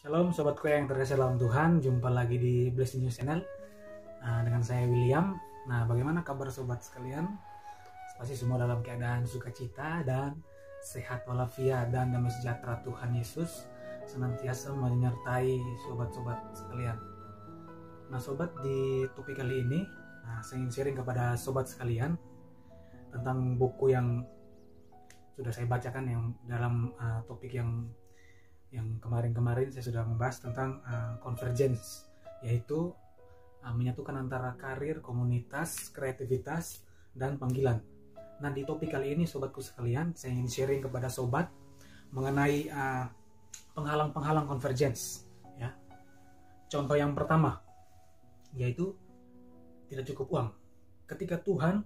Shalom sobatku yang terkasih dalam Tuhan, jumpa lagi di Blessing News Channel dengan saya William. Nah, bagaimana kabar sobat sekalian? Pasti semua dalam keadaan sukacita dan sehat walafiat, dan damai sejahtera Tuhan Yesus senantiasa menyertai sobat-sobat sekalian. Nah sobat, di topik kali ini saya ingin sharing kepada sobat sekalian tentang buku yang sudah saya bacakan yang dalam topik yang kemarin saya sudah membahas tentang convergence, yaitu menyatukan antara karir, komunitas, kreativitas, dan panggilan. Nah, di topik kali ini sobatku sekalian, saya ingin sharing kepada sobat mengenai penghalang-penghalang convergence ya. Contoh yang pertama yaitu tidak cukup uang. Ketika Tuhan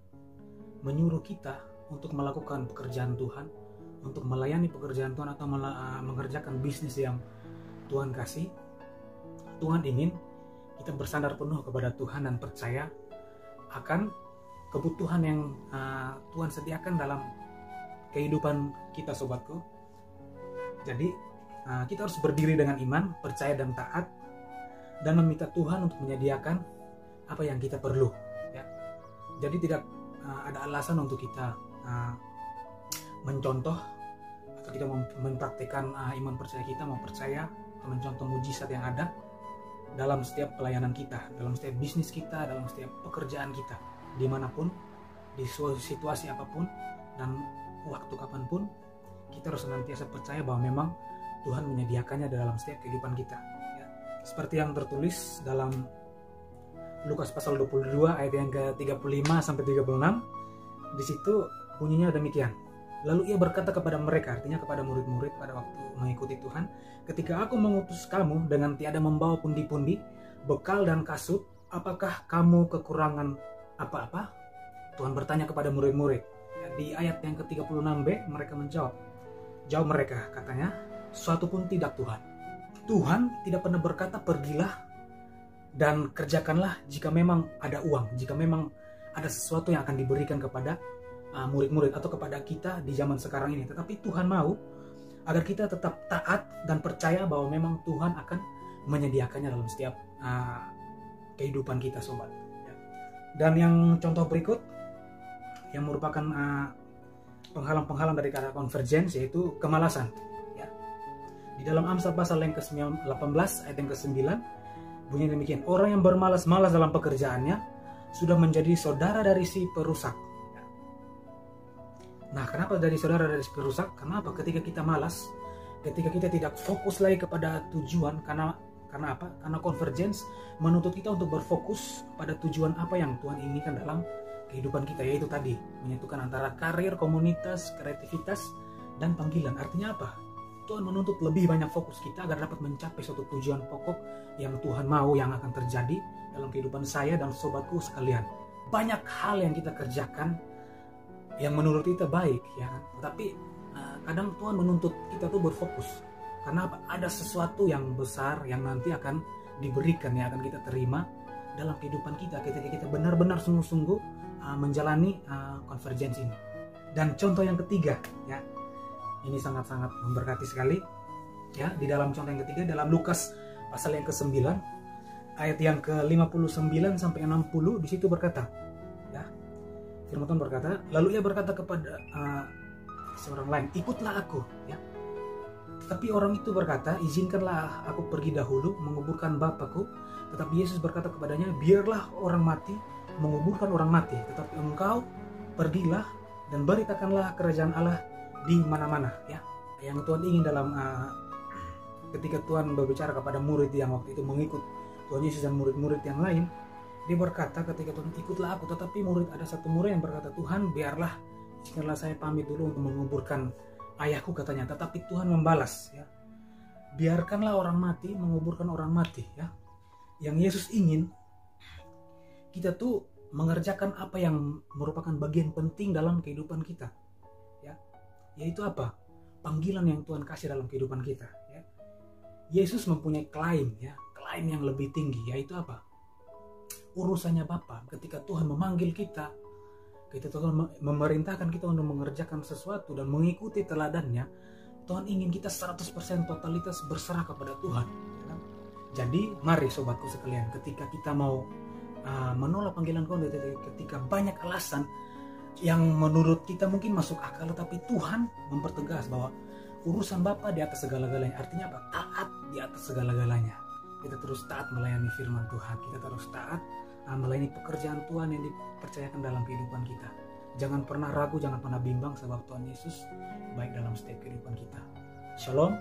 menyuruh kita untuk melakukan pekerjaan Tuhan, untuk melayani pekerjaan Tuhan atau mengerjakan bisnis yang Tuhan kasih, Tuhan ingin kita bersandar penuh kepada Tuhan dan percaya akan kebutuhan yang Tuhan sediakan dalam kehidupan kita sobatku. Jadi kita harus berdiri dengan iman, percaya dan taat, dan meminta Tuhan untuk menyediakan apa yang kita perlu ya. Jadi tidak ada alasan untuk kita mencontoh atau kita mempraktikkan iman percaya kita, mau percaya atau mencontoh mujizat yang ada dalam setiap pelayanan kita, dalam setiap bisnis kita, dalam setiap pekerjaan kita, dimanapun, di situasi apapun dan waktu kapanpun, kita harus senantiasa percaya bahwa memang Tuhan menyediakannya dalam setiap kehidupan kita ya. Seperti yang tertulis dalam Lukas pasal 22 ayat yang ke-35 sampai 36. Di situ bunyinya demikian. Lalu ia berkata kepada mereka, artinya kepada murid-murid pada waktu mengikuti Tuhan, ketika aku mengutus kamu dengan tiada membawa pundi-pundi, bekal dan kasut, apakah kamu kekurangan apa-apa? Tuhan bertanya kepada murid-murid. Di ayat yang ke-36b mereka menjawab. Jawab mereka, katanya, suatu pun tidak Tuhan. Tuhan tidak pernah berkata pergilah dan kerjakanlah jika memang ada uang, jika memang ada sesuatu yang akan diberikan kepada murid-murid atau kepada kita di zaman sekarang ini. Tetapi Tuhan mau agar kita tetap taat dan percaya bahwa memang Tuhan akan menyediakannya dalam setiap kehidupan kita sobat ya. Dan yang contoh berikut yang merupakan penghalang-penghalang dari kata convergence, yaitu kemalasan ya. Di dalam Amsal pasal yang ke-18 ayat yang ke-9 bunyi demikian, orang yang bermalas-malas dalam pekerjaannya sudah menjadi saudara dari si perusak. Nah, kenapa dari saudara dari perusak? Kenapa? Ketika kita malas, ketika kita tidak fokus lagi kepada tujuan, karena apa? Karena convergence menuntut kita untuk berfokus pada tujuan apa yang Tuhan inginkan dalam kehidupan kita, yaitu tadi menyatukan antara karir, komunitas, kreativitas, dan panggilan. Artinya apa? Tuhan menuntut lebih banyak fokus kita agar dapat mencapai suatu tujuan pokok yang Tuhan mau yang akan terjadi dalam kehidupan saya dan sobatku sekalian. Banyak hal yang kita kerjakan yang menurut kita baik ya kan, tapi kadang Tuhan menuntut kita tuh berfokus karena apa? Ada sesuatu yang besar yang nanti akan diberikan, yang akan kita terima dalam kehidupan kita ketika kita benar-benar sungguh-sungguh menjalani convergence ini. Dan contoh yang ketiga ya, ini sangat-sangat memberkati sekali ya. Di dalam contoh yang ketiga dalam Lukas pasal yang ke-9 ayat yang ke-59 sampai 60, di situ berkata ya, firman Tuhan berkata, lalu ia berkata kepada seorang lain, ikutlah aku ya. Tapi orang itu berkata, izinkanlah aku pergi dahulu menguburkan bapakku. Tetapi Yesus berkata kepadanya, biarlah orang mati menguburkan orang mati, tetapi engkau pergilah dan beritakanlah kerajaan Allah di mana-mana ya. Yang Tuhan ingin dalam ketika Tuhan berbicara kepada murid yang waktu itu mengikut Tuhan Yesus dan murid-murid yang lain, dia berkata ketika Tuhan, ikutlah aku. Tetapi ada satu murid yang berkata, Tuhan biarlah saya pamit dulu untuk menguburkan ayahku, katanya. Tetapi Tuhan membalas ya, biarkanlah orang mati menguburkan orang mati ya. Yang Yesus ingin kita tuh mengerjakan apa yang merupakan bagian penting dalam kehidupan kita ya, yaitu apa? Panggilan yang Tuhan kasih dalam kehidupan kita ya. Yesus mempunyai klaim ya, klaim yang lebih tinggi, yaitu apa? Urusannya Bapa. Ketika Tuhan memanggil kita, ketika Tuhan memerintahkan kita untuk mengerjakan sesuatu dan mengikuti teladannya, Tuhan ingin kita 100% totalitas berserah kepada Tuhan, ya kan? Jadi mari sobatku sekalian, ketika kita mau menolak panggilan Tuhan, ketika banyak alasan yang menurut kita mungkin masuk akal, tapi Tuhan mempertegas bahwa urusan Bapa di atas segala-galanya. Artinya apa? Taat di atas segala-galanya. Kita terus taat melayani firman Tuhan, kita terus taat melayani pekerjaan Tuhan yang dipercayakan dalam kehidupan kita. Jangan pernah ragu, jangan pernah bimbang, sebab Tuhan Yesus baik dalam setiap kehidupan kita. Shalom.